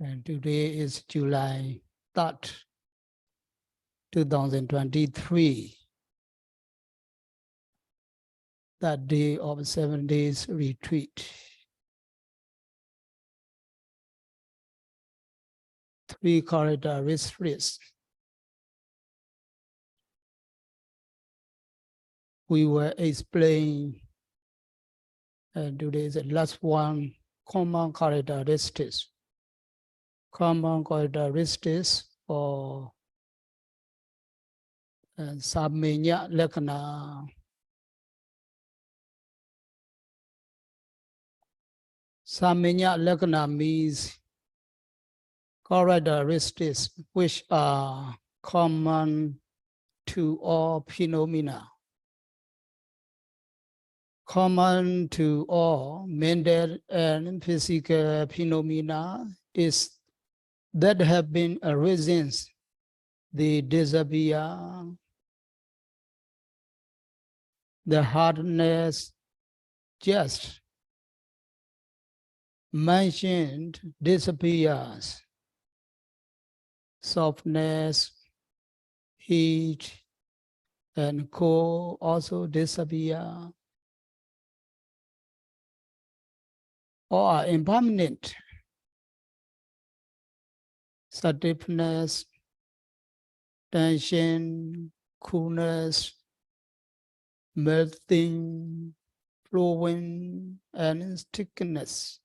And today is July 3rd, 2023, that day of 7 days retreat. 3 characteristics. We will explain today the last one, common characteristics. Common characteristics for Samañña Lakkhana. Samañña Lakkhana means characteristics which are common to all phenomena. Common to all mental and physical phenomena is that have been arisen, they disappear. The hardness just mentioned disappears. Softness, heat, and cold also disappear. Or are impermanent. Stiffness, tension, coolness, melting, flowing, and stickiness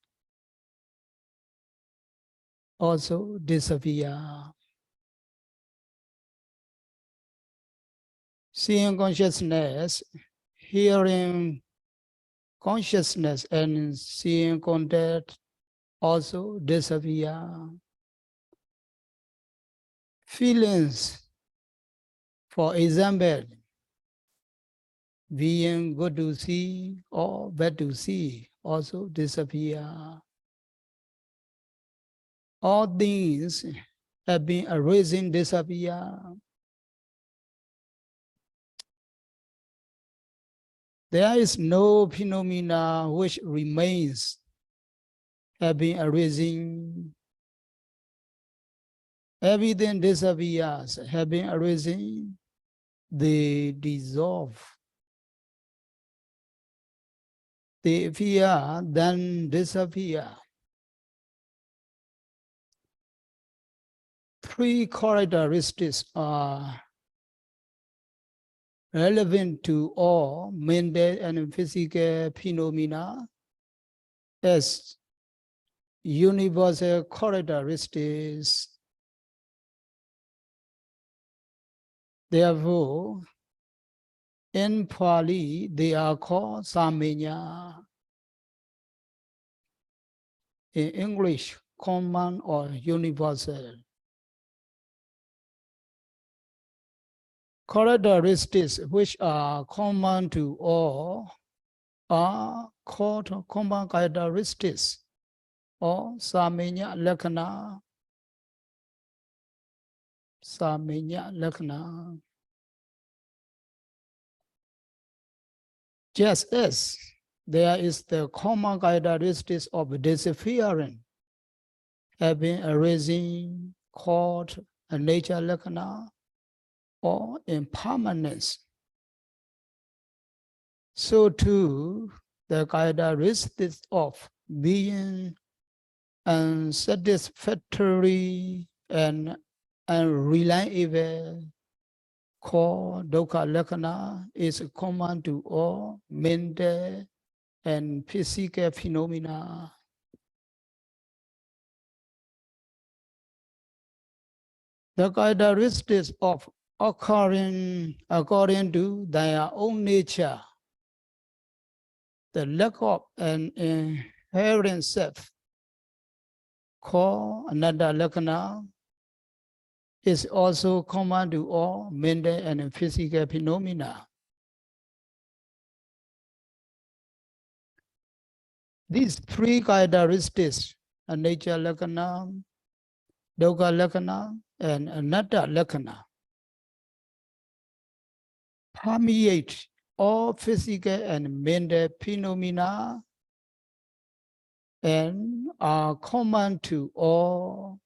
also disappear. Seeing consciousness, hearing consciousness, and seeing contact also disappear. Feelings, for example, being good to see or bad to see also disappear. All things have been arisen, disappear. There is no phenomena which remains, have been arisen. Everything disappears, have been arisen, they dissolve. They appear, then disappear. 3 characteristics are relevant to all mental and physical phenomena as universal characteristics. Therefore, in Pali, they are called Samañña. In English, common or universal. Characteristics which are common to all are called common characteristics or Samañña Lakkhana. Samañña Lakkhana. Just as there is the common characteristics of disappearing, having arisen, called a nature Lakkhana, or impermanence. So too, the characteristics of being unsatisfactory and unreliable, called dukkha lakkhana, is common to all mental and physical phenomena. The characteristics of occurring according to their own nature, the lack of an inherent self, called anatta lakkhana, is also common to all mental and physical phenomena. These 3 characteristics, nature lakkhana, dukkha lakkhana, and anatta lakkhana, permeate all physical and mental phenomena and are common to all.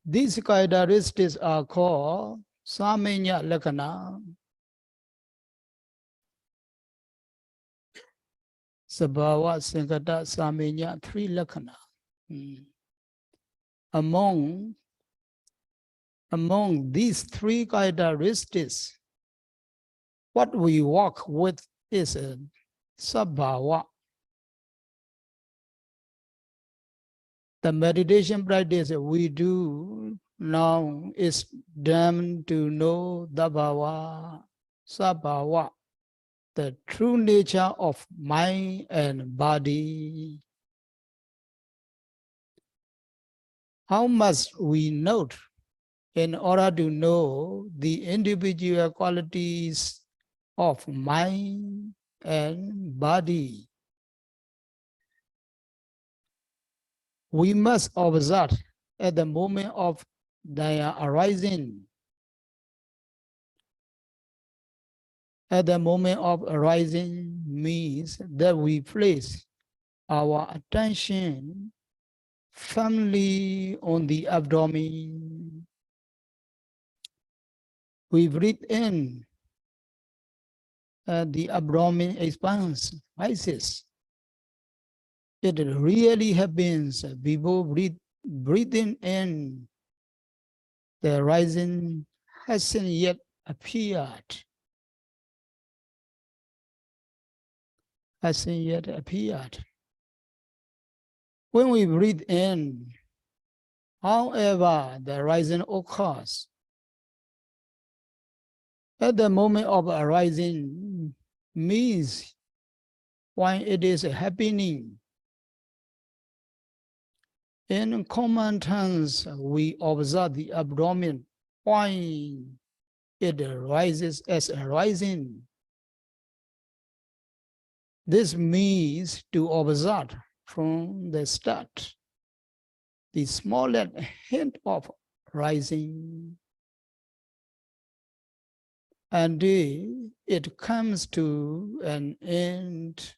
These characteristics are called Samañña Lakkhana, Sabhava, Sankata, Samañña, three Lakkhana. Among these three characteristics, what we work with is a Sabhava. The meditation practice we do now is done to know the bhava, sabhava, the true nature of mind and body. How must we note in order to know the individual qualities of mind and body? We must observe at the moment of their arising. At the moment of arising means that we place our attention firmly on the abdomen. We breathe in, the abdomen expands, rises. It really happens before breathing in. The rising hasn't yet appeared. Hasn't yet appeared. When we breathe in, however, the rising occurs. At the moment of arising means when it is happening. In common terms, we observe the abdomen when it rises as arising. This means to observe from the start the smallest hint of rising, and it comes to an end.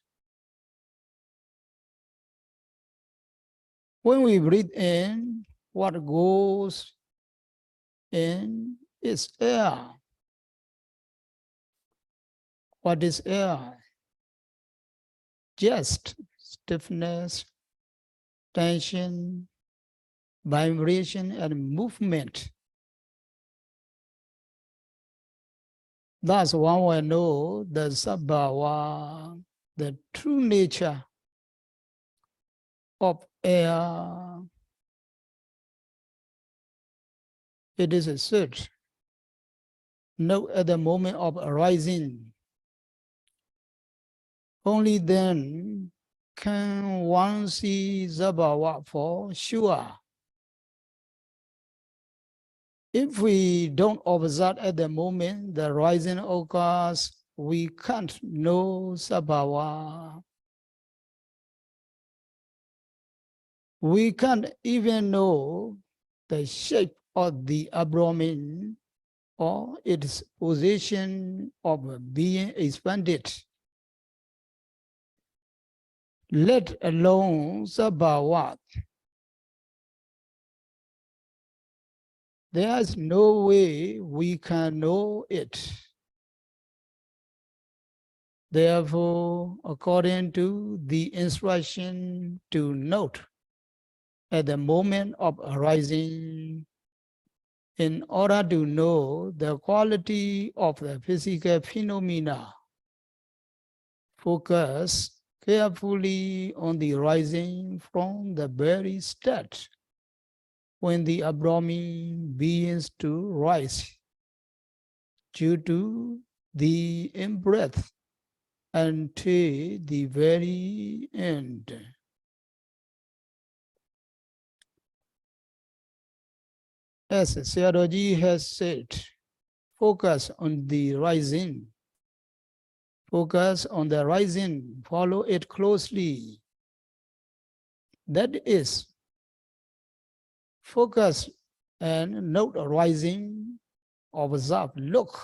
When we breathe in, what goes in is air. What is air? Just stiffness, tension, vibration, and movement. Thus, one will know the sabhava, the true nature of air. It is a search. Note at the moment of arising. Only then can one see sabhava for sure. If we don't observe at the moment the rising occurs, we can't know sabhava. We can't even know the shape of the abdomen or its position of being expanded, let alone sabhava. There is no way we can know it. Therefore, according to the instruction to note at the moment of arising, in order to know the quality of the physical phenomena, focus carefully on the rising from the very start, when the abdomen begins to rise due to the in-breath until the very end. As Sayadaw has said, focus on the rising. Focus on the rising, follow it closely. That is, focus and note rising, observe, look.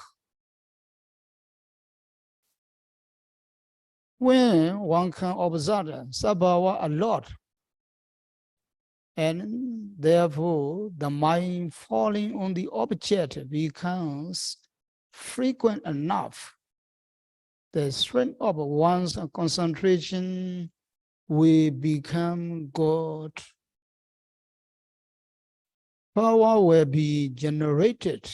When one can observe Sabhava a lot, and therefore the mind falling on the object becomes frequent enough, the strength of one's concentration will become good. Power will be generated.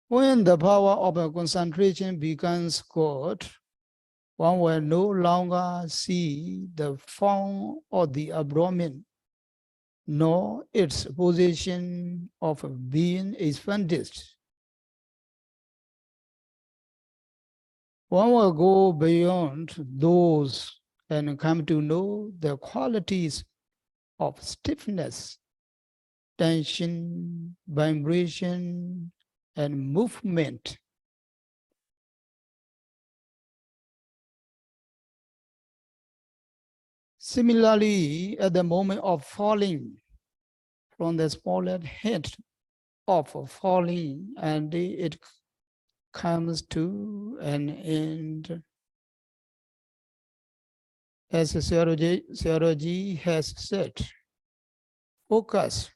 When the power of concentration becomes good, one will no longer see the form of the abdomen, nor its position of being expanded. One will go beyond those and come to know the qualities of stiffness, tension, vibration, and movement. Similarly, at the moment of falling from the smaller head of falling, and it comes to an end. As Sayadaw has said, focus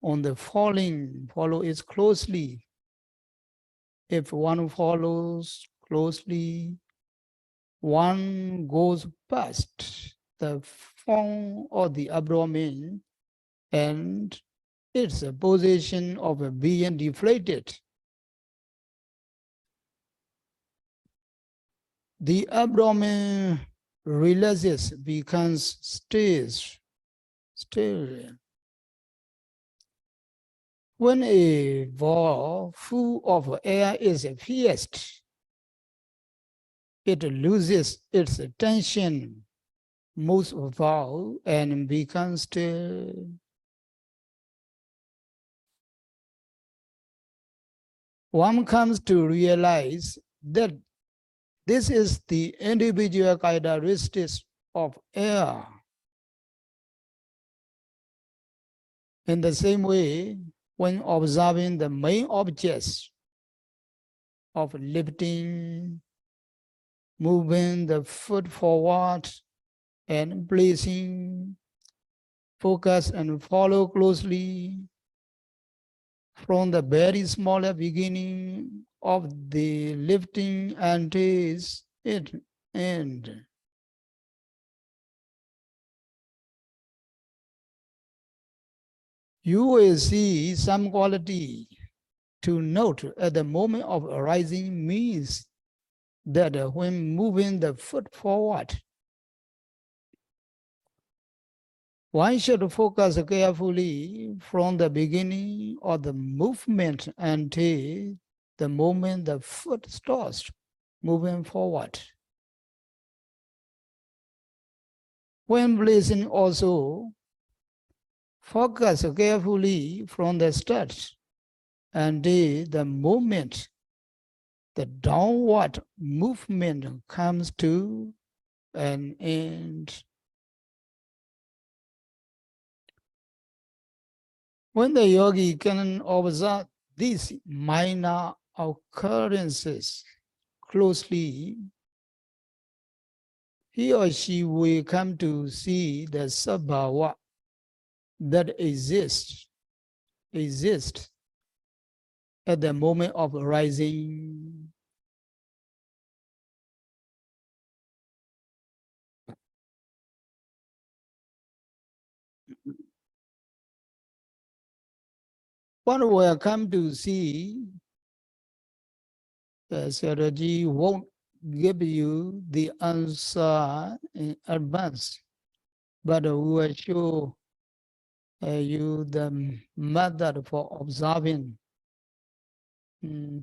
on the falling, follow it closely. If one follows closely, one goes past the form of the abdomen and its position of being deflated. The abdomen relaxes, becomes still. When a ball full of air is pierced, it loses its tension, moves about, and becomes still. One comes to realize that this is the individual characteristics of air. In the same way, when observing the main objects of lifting, moving the foot forward, and placing, focus and follow closely from the very smaller beginning of the lifting until its end. You will see some quality to note at the moment of arising means that when moving the foot forward, one should focus carefully from the beginning of the movement until the moment the foot starts moving forward. When placing also, focus carefully from the start until the moment the downward movement comes to an end. When the yogi can observe these minor occurrences closely, he or she will come to see the sabhava that exists at the moment of rising. One will come to see the Sayadaw won't give you the answer in advance, but we will show you the method for observing,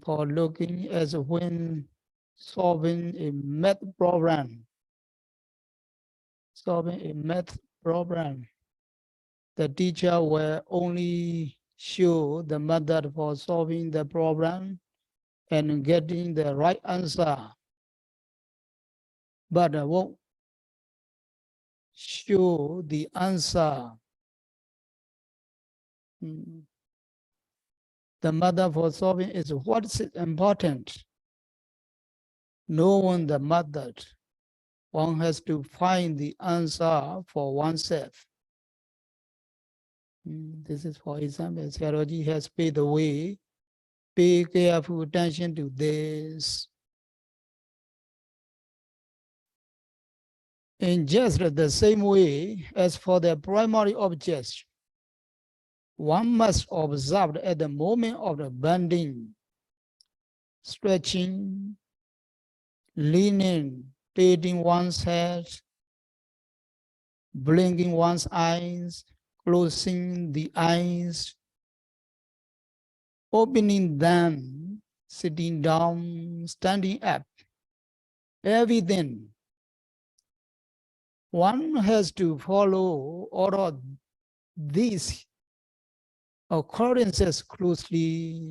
for looking as when solving a math problem. Solving a math problem, the teacher will only show the method for solving the problem and getting the right answer, but won't show the answer. The mother for solving is what's important. Knowing the method, one has to find the answer for oneself. This is, for example, Sayadaw has paid the way. Pay careful attention to this. In just the same way as for the primary objects, one must observe at the moment of the bending, stretching, leaning, tilting one's head, blinking one's eyes, closing the eyes, opening them, sitting down, standing up, everything. One has to follow all of these occurrences closely.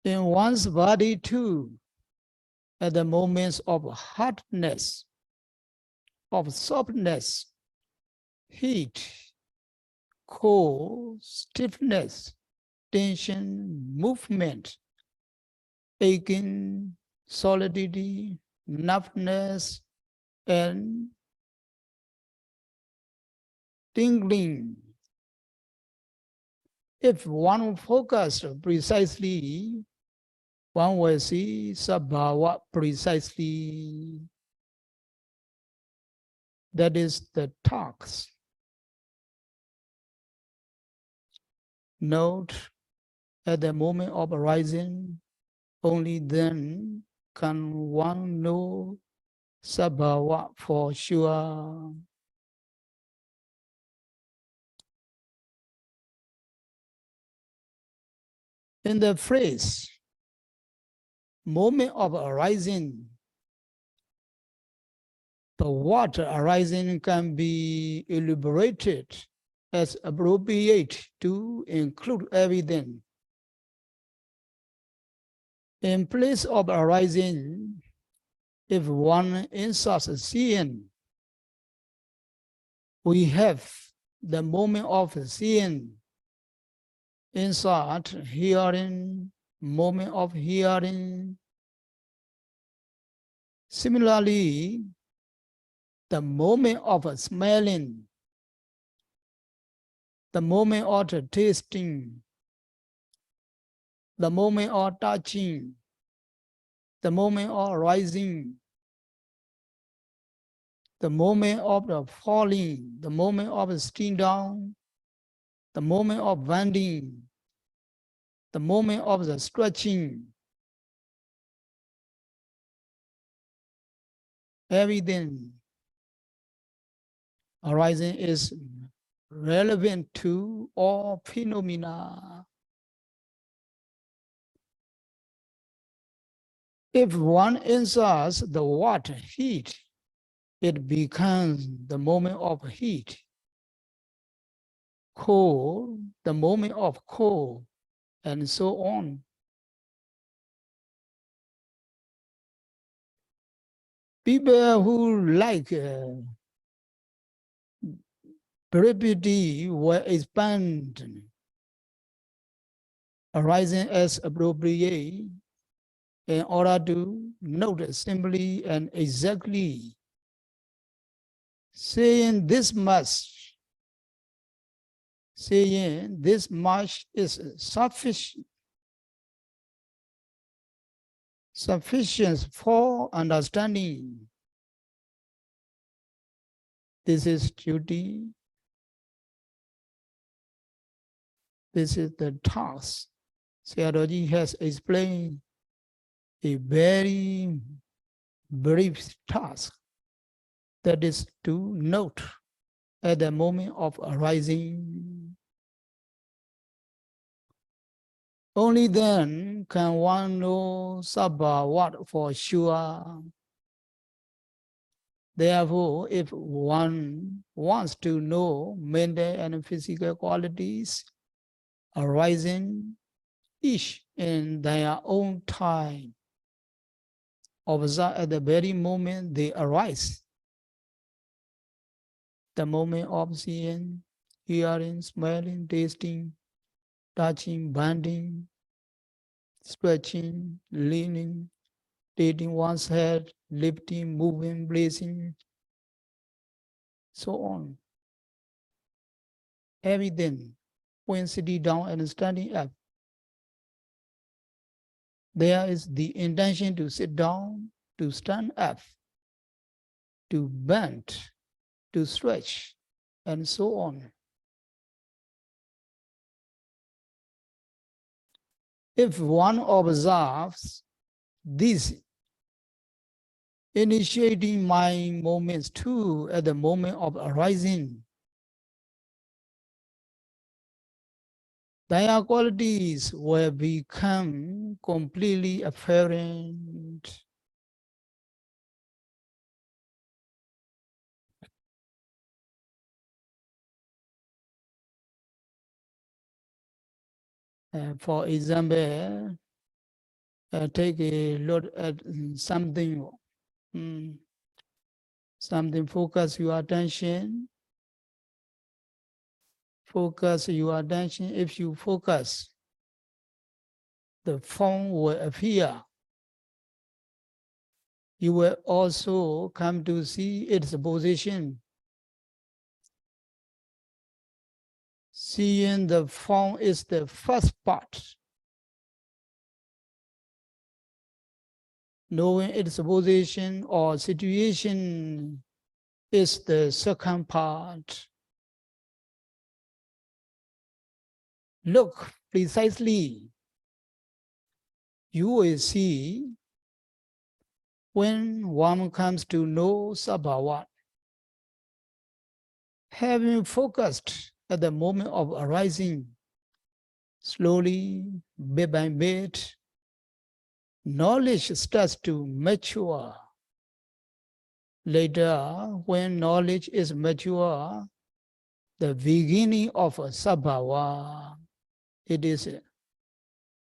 In one's body too, at the moments of hardness, of softness, heat, cold, stiffness, tension, movement, aching, solidity, numbness, and tingling. If one focused precisely, one will see sabhava precisely. That is the task. Note, at the moment of arising, only then can one know sabhava for sure. In the phrase, moment of arising, the water arising can be elaborated as appropriate to include everything. In place of arising, if one inserts seeing, we have the moment of seeing. Insert hearing, moment of hearing. Similarly, the moment of smelling, the moment of tasting, the moment of touching, the moment of rising, the moment of the falling, the moment of sitting down, the moment of bending, the moment of the stretching. Everything arising is relevant to all phenomena. If one inserts the word heat, it becomes the moment of heat. Cold, the moment of cold, and so on. People who like brevity will expand arising as appropriate in order to note simply and exactly. Saying this much is sufficient for understanding. This is duty. This is the task. Sayadaw has explained a very brief task, that is to note at the moment of arising. Only then can one know sabhava for sure. Therefore, if one wants to know mental and physical qualities arising each in their own time, observe at the very moment they arise. The moment of seeing, hearing, smelling, tasting, touching, bending, stretching, leaning, tilting one's head, lifting, moving, blazing, so on. Everything, when sitting down and standing up, there is the intention to sit down, to stand up, to bend, to stretch, and so on. If one observes these initiating mind moments too at the moment of arising, their qualities will become completely apparent. For example, take a look at something, something, focus your attention. Focus your attention. If you focus, the form will appear. You will also come to see its position. Seeing the form is the first part. Knowing its position or situation is the second part. Look precisely. You will see when one comes to know Sabhavat, having focused at the moment of arising, slowly, bit by bit, knowledge starts to mature. Later, when knowledge is mature, the beginning of a Sabhava, it is a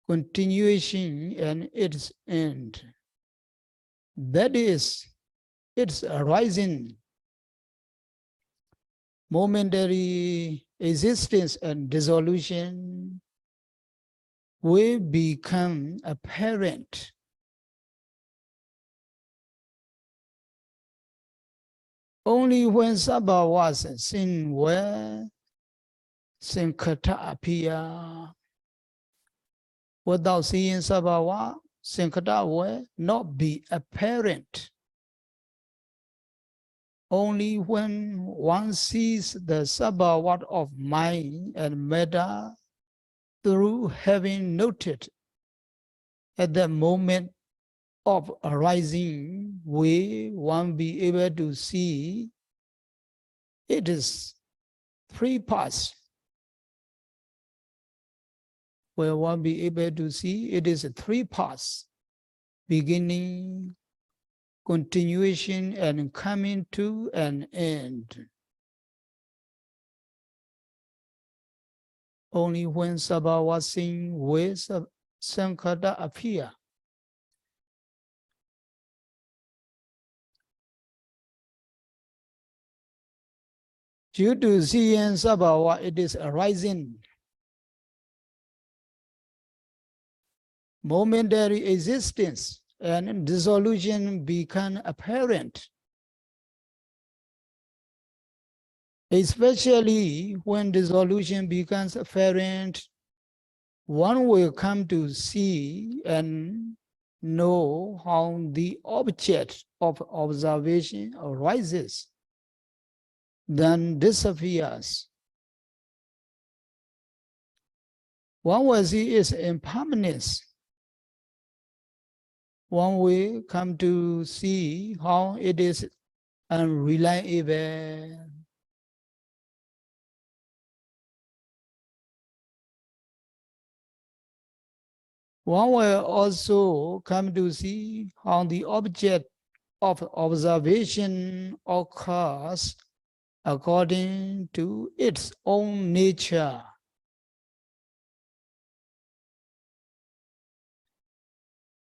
continuation and its end. That is, its arising, momentary existence and dissolution will become apparent. Only when Sabhavas seen where Sankata appear. Without seeing Sabhava, Sankata will not be apparent. Only when one sees the Sabhava of mind and matter through having noted at the moment of arising, will one be able to see it is three parts. Will one be able to see it is three parts, beginning, continuation, and coming to an end. Only when Sabhava seen with Sankata appear. Due to seeing Sabhava, it is arising. Momentary existence and dissolution become apparent. Especially when dissolution becomes apparent, one will come to see and know how the object of observation arises, then disappears. One will see its impermanence. One will come to see how it is unreliable. One will also come to see how the object of observation occurs according to its own nature.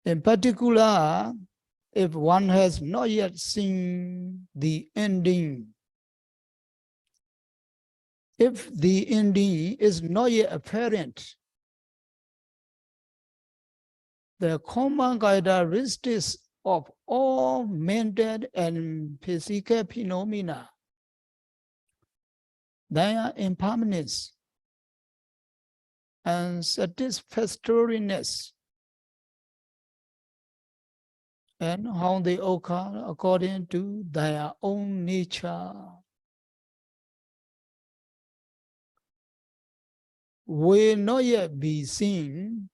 In particular, if one has not yet seen the ending, If the ending is not yet apparent, the common characteristics of all mental and physical phenomena, their impermanence and satisfactoriness, and how they occur according to their own nature, will not yet be seen.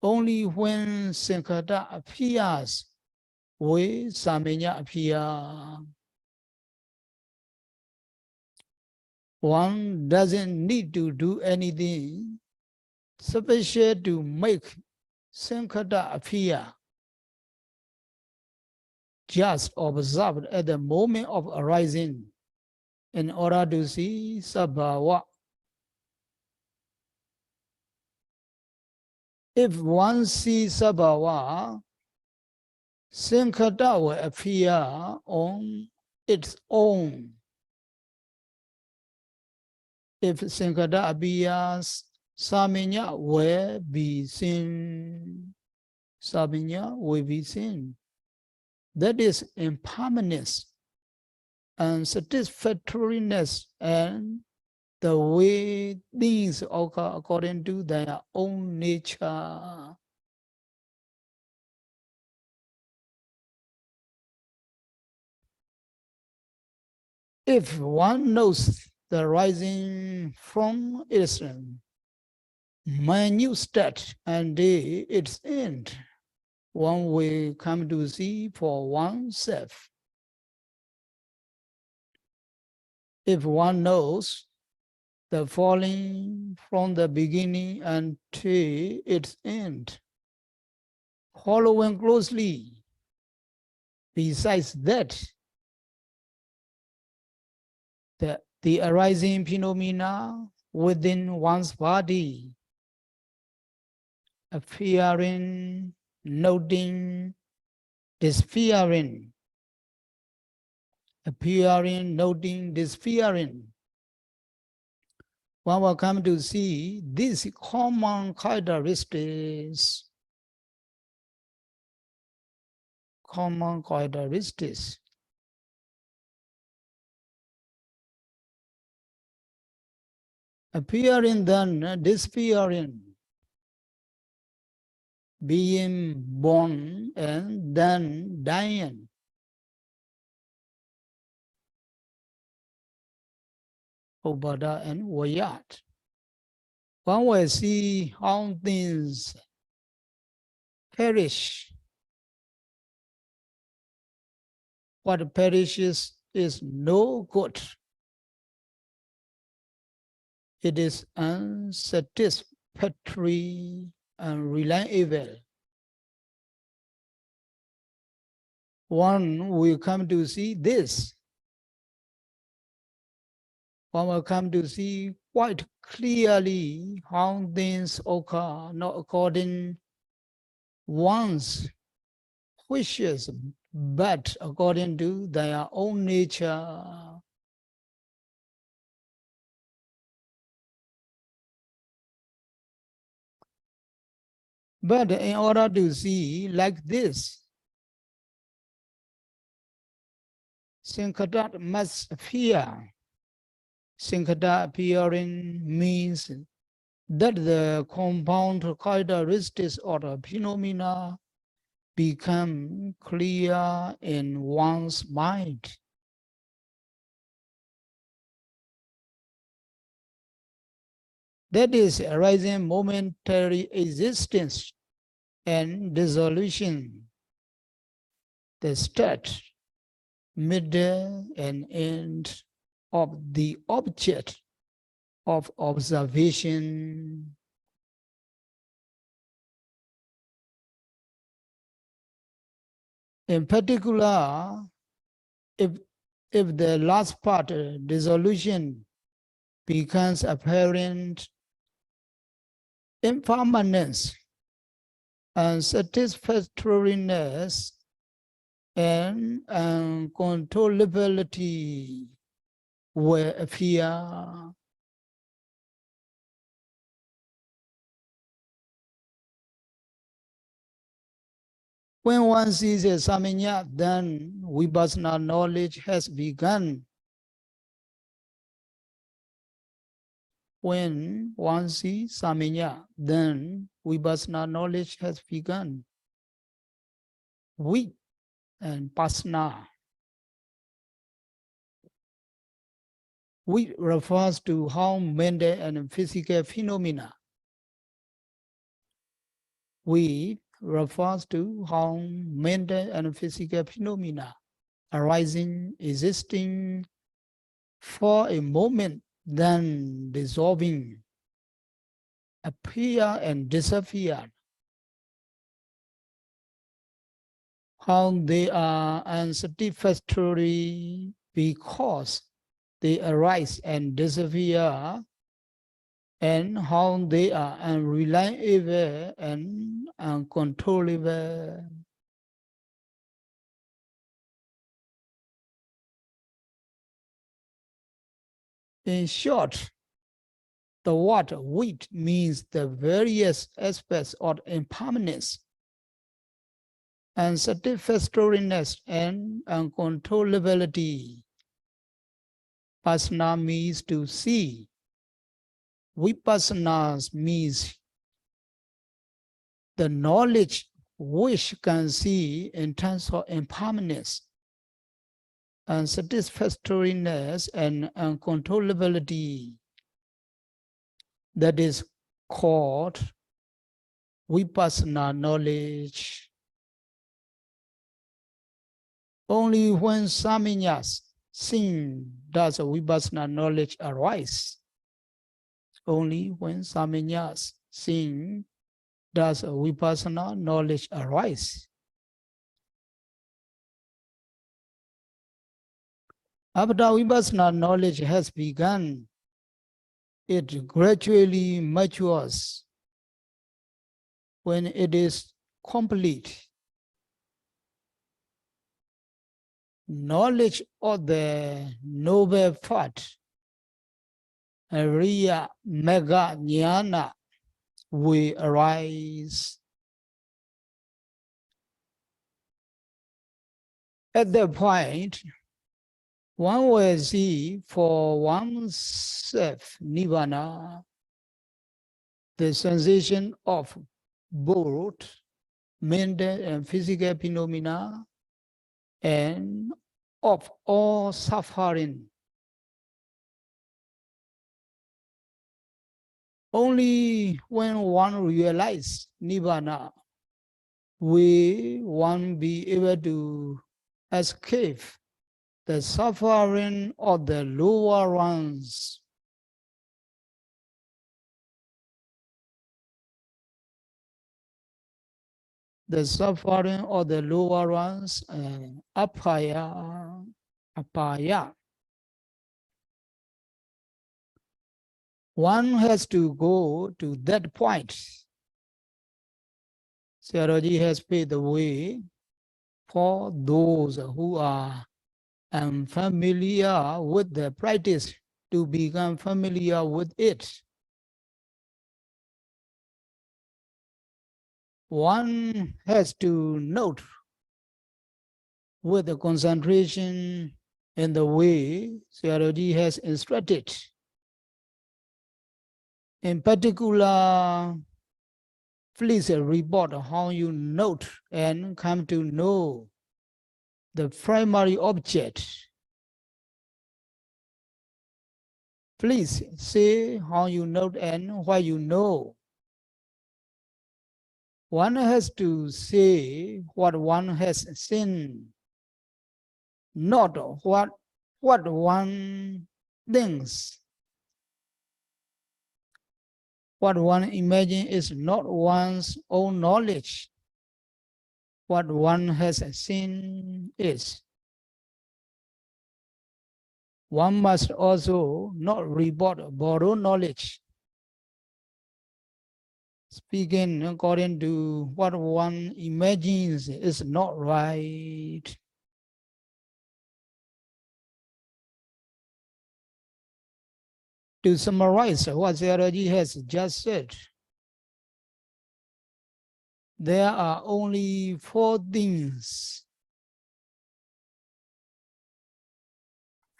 Only when Sankata appears will Samañña appear. One doesn't need to do anything special to make Sankata appear. Just observe at the moment of arising in order to see Sabhava. If one sees Sabhava, Sankata will appear on its own. If Sankata appears, Samañña will be seen. Samañña will be seen. That is impermanence and satisfactoriness and the way things occur according to their own nature. If one knows the rising from its minute state and its end, one will come to see for oneself. If one knows the falling from the beginning until its end, following closely, besides that, the arising phenomena within one's body, appearing, noting, disappearing, appearing, noting, disappearing. One will come to see these common characteristics. Common characteristics. Appearing, then disappearing, being born and then dying. Obada and Wayat. One will see how things perish. What perishes is no good. It is unsatisfactory and reliable. One will come to see this. One will come to see quite clearly how things occur, not according one's wishes, but according to their own nature. But in order to see like this, Sankata must appear. Sankata appearing means that the compound characteristics or the phenomena become clear in one's mind. That is arising momentary existence and dissolution, the start, middle, and end of the object of observation. In particular, if the last part, dissolution, becomes apparent, impermanence and satisfactoriness and uncontrollability will appear. When one sees a Samañña, then Vipassana knowledge has begun. When one sees Samañña, then Vipassana knowledge has begun. Vi and Pasna. Vi refers to how mental and physical phenomena. Vi refers to how mental and physical phenomena arising, existing for a moment, then dissolving, appear and disappear. How they are unsatisfactory because they arise and disappear, and how they are unreliable and uncontrollable. In short, the word wit means the various aspects of impermanence, unsatisfactoriness, and uncontrollability. Pasna means to see. Vipassana means the knowledge which can see in terms of impermanence, unsatisfactoriness, and uncontrollability. That is called Vipassana knowledge. Only when Samaññas sing does Vipassana knowledge arise. Only when Samaññas sing does Vipassana knowledge arise. After Vipassana knowledge has begun, it gradually matures. When it is complete, knowledge of the noble path, Ariya Mega Jnana, will arise. At that point, one will see for oneself Nibbana, the sensation of both mental and physical phenomena, and of all suffering. Only when one realizes Nibbana will one be able to escape the suffering of the lower ones. The suffering of the lower ones, apaya. One has to go to that point. Sayadaw has paved the way for those who are unfamiliar with the practice to become familiar with it. One has to note with the concentration in the way Sayadaw has instructed. In particular, please report how you note and come to know the primary object. Please say how you note and what you know. One has to say what one has seen, not what one thinks. What one imagines is not one's own knowledge. What one has seen is. One must also not report borrowed knowledge. Speaking according to what one imagines is not right. To summarize what Sayadaw has just said, there are only four things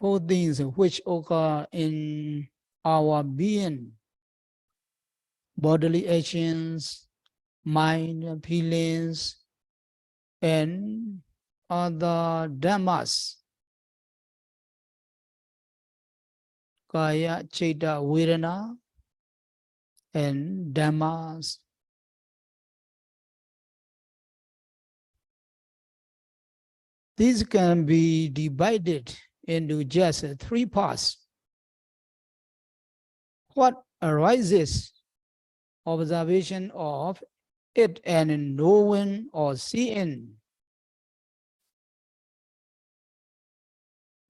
which occur in our being: bodily actions, mind, feelings, and other dhammas. Kaya, Chitta, Vedana, and dhammas. These can be divided into just three parts. What arises? Observation of it and knowing or seeing.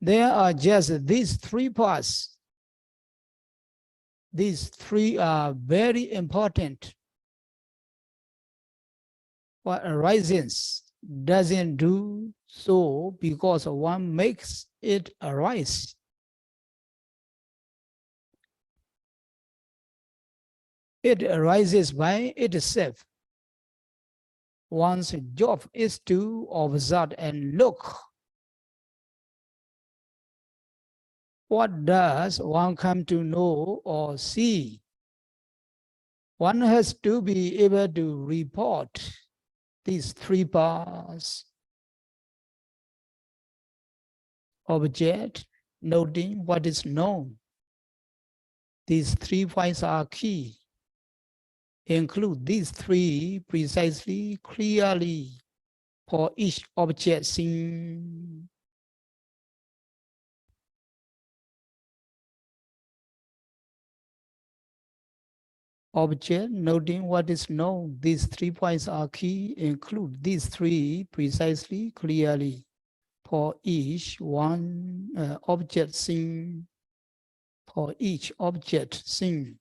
There are just these three parts. These three are very important. What arises doesn't do so because one makes it arise. It arises by itself. One's job is to observe and look. What does one come to know or see? One has to be able to report these three parts: object, noting what is known. These 3 points are key. Include these 3 precisely, clearly for each object seen. Object, noting what is known. These 3 points are key. Include these 3 precisely, clearly for each object seen. For each object seen.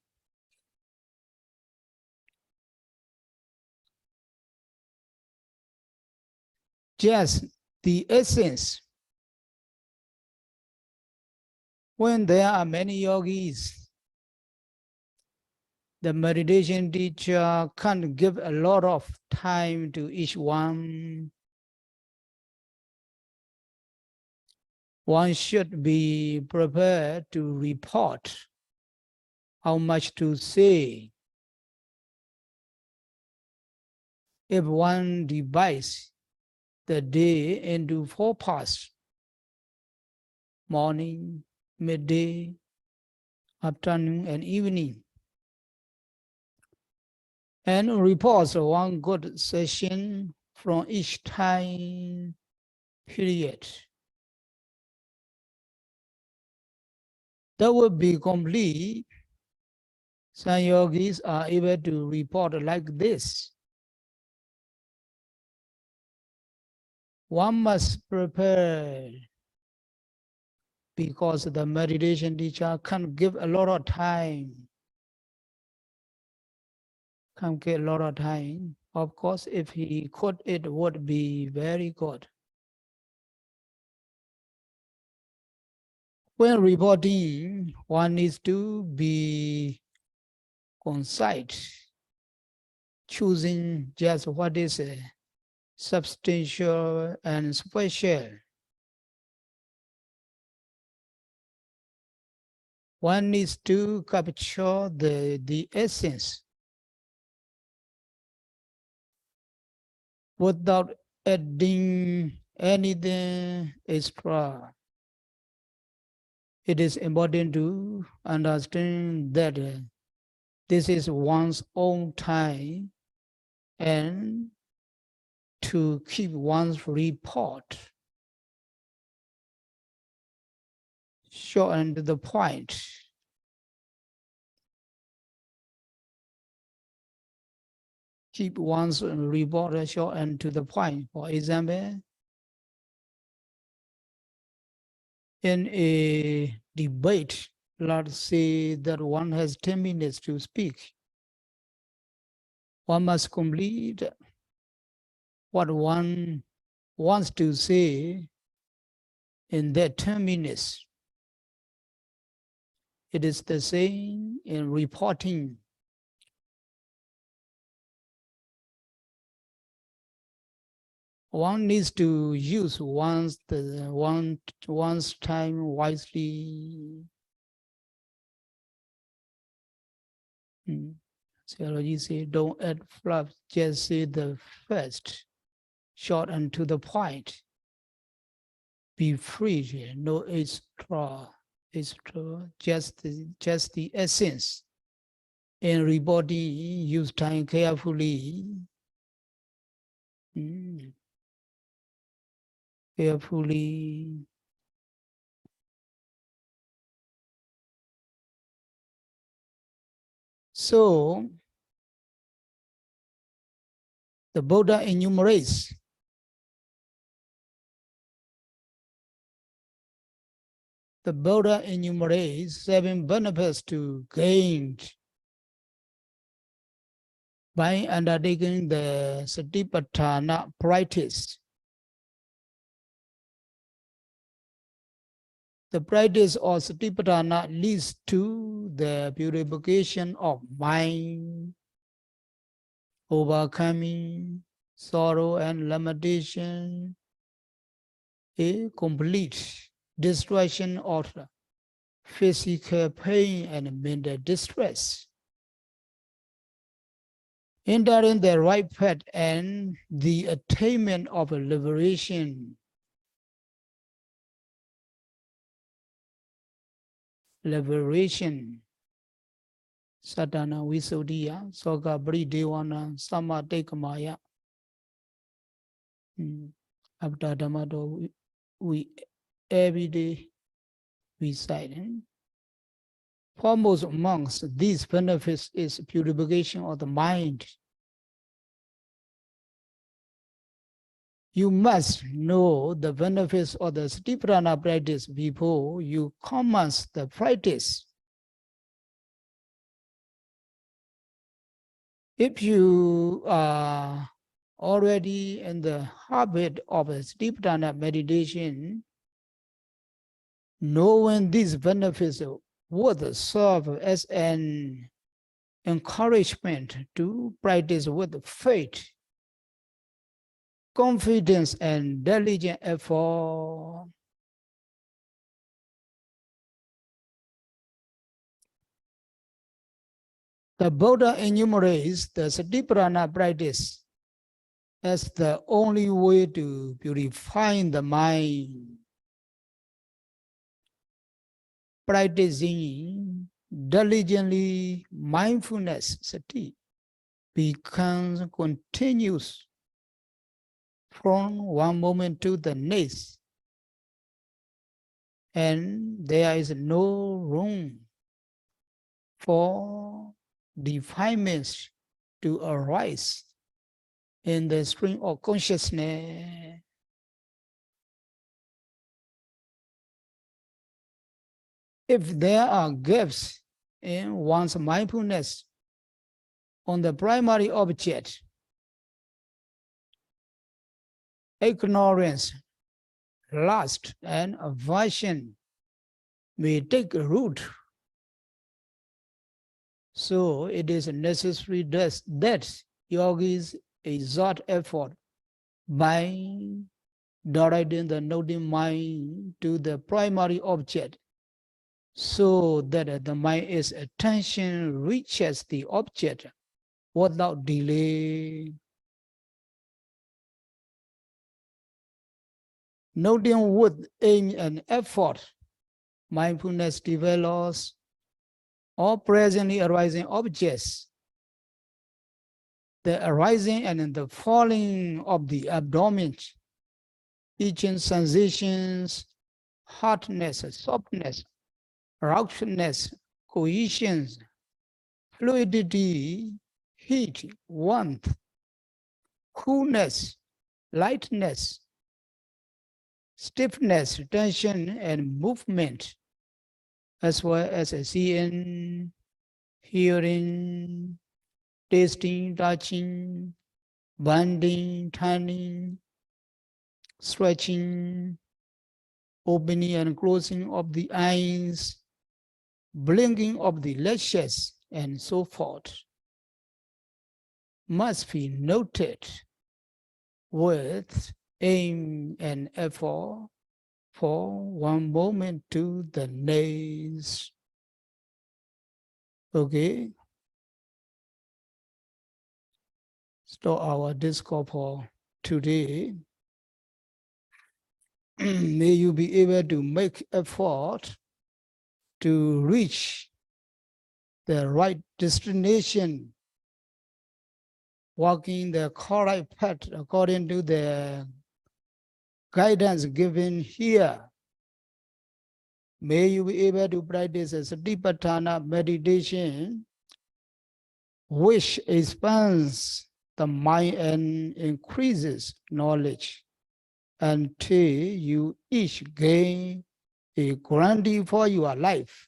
Just the essence. When there are many yogis, the meditation teacher can't give a lot of time to each one. One should be prepared to report how much to say. If one divides the day into 4 parts, morning, midday, afternoon, and evening, and reports one good session from each time period, that would be complete. Some yogis are able to report like this. One must prepare because the meditation teacher can't give a lot of time. Can't get a lot of time. Of course, if he could, it would be very good. When reporting, one needs to be concise, choosing just what is substantial and special. One needs to capture the essence without adding anything extra. It is important to understand that this is one's own time and to keep one's report short and to the point. Keep one's report short and to the point. For example, in a debate, let's say that one has 10 minutes to speak. One must complete what one wants to say in that 10 minutes. It is the same in reporting. One needs to use one's time wisely. Theology say, don't add fluff, just say the first, short and to the point. Be free, no extra, just the essence. Everybody use time carefully. Carefully. So, the Buddha enumerates seven benefits to gain by undertaking the Satipatthana practice. The practice of Satipatthana leads to the purification of mind, overcoming sorrow and limitation, a complete destruction of physical pain and mental distress. Entering the right path and the attainment of liberation. Sadhana Visuddhiya, Soga Bridevana, Sama Tekamaya. After Dhammato, we every day recite. Foremost amongst these benefits is purification of the mind. You must know the benefits of the Satipatthana practice before you commence the practice. If you are already in the habit of a Satipatthana meditation, knowing these benefits would serve as an encouragement to practice with faith, confidence, and diligent effort. The Buddha enumerates the Satipatthana practice as the only way to purify the mind. Practicing diligently mindfulness, sati, becomes continuous from one moment to the next, and there is no room for defilements to arise in the stream of consciousness. If there are gaps in one's mindfulness on the primary object, ignorance, lust, and aversion may take root. So it is necessary that yogis exert effort by directing the noting mind to the primary object, so that the mind's attention reaches the object without delay. Noting with aim and effort, mindfulness develops all presently arising objects, the arising and the falling of the abdomen, itching sensations, hardness, softness, roughness, cohesion, fluidity, heat, warmth, coolness, lightness, stiffness, tension, and movement, as well as seeing, hearing, tasting, touching, bending, turning, stretching, opening and closing of the eyes, blinking of the lashes, and so forth, must be noted with aim and effort for one moment to the next. Okay. Stop our discourse for today. May you be able to make effort to reach the right destination, walking the correct path according to the guidance given here. May you be able to practice a Satipatthana meditation, which expands the mind and increases knowledge until you each gain a guarantee for your life.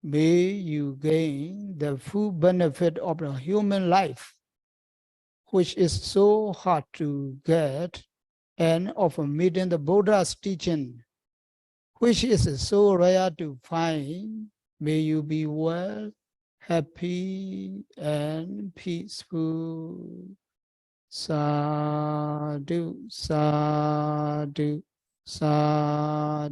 May you gain the full benefit of the human life, which is so hard to get, and of meeting the Buddha's teaching, which is so rare to find. May you be well, happy, and peaceful. Sadhu, sadhu, sadhu.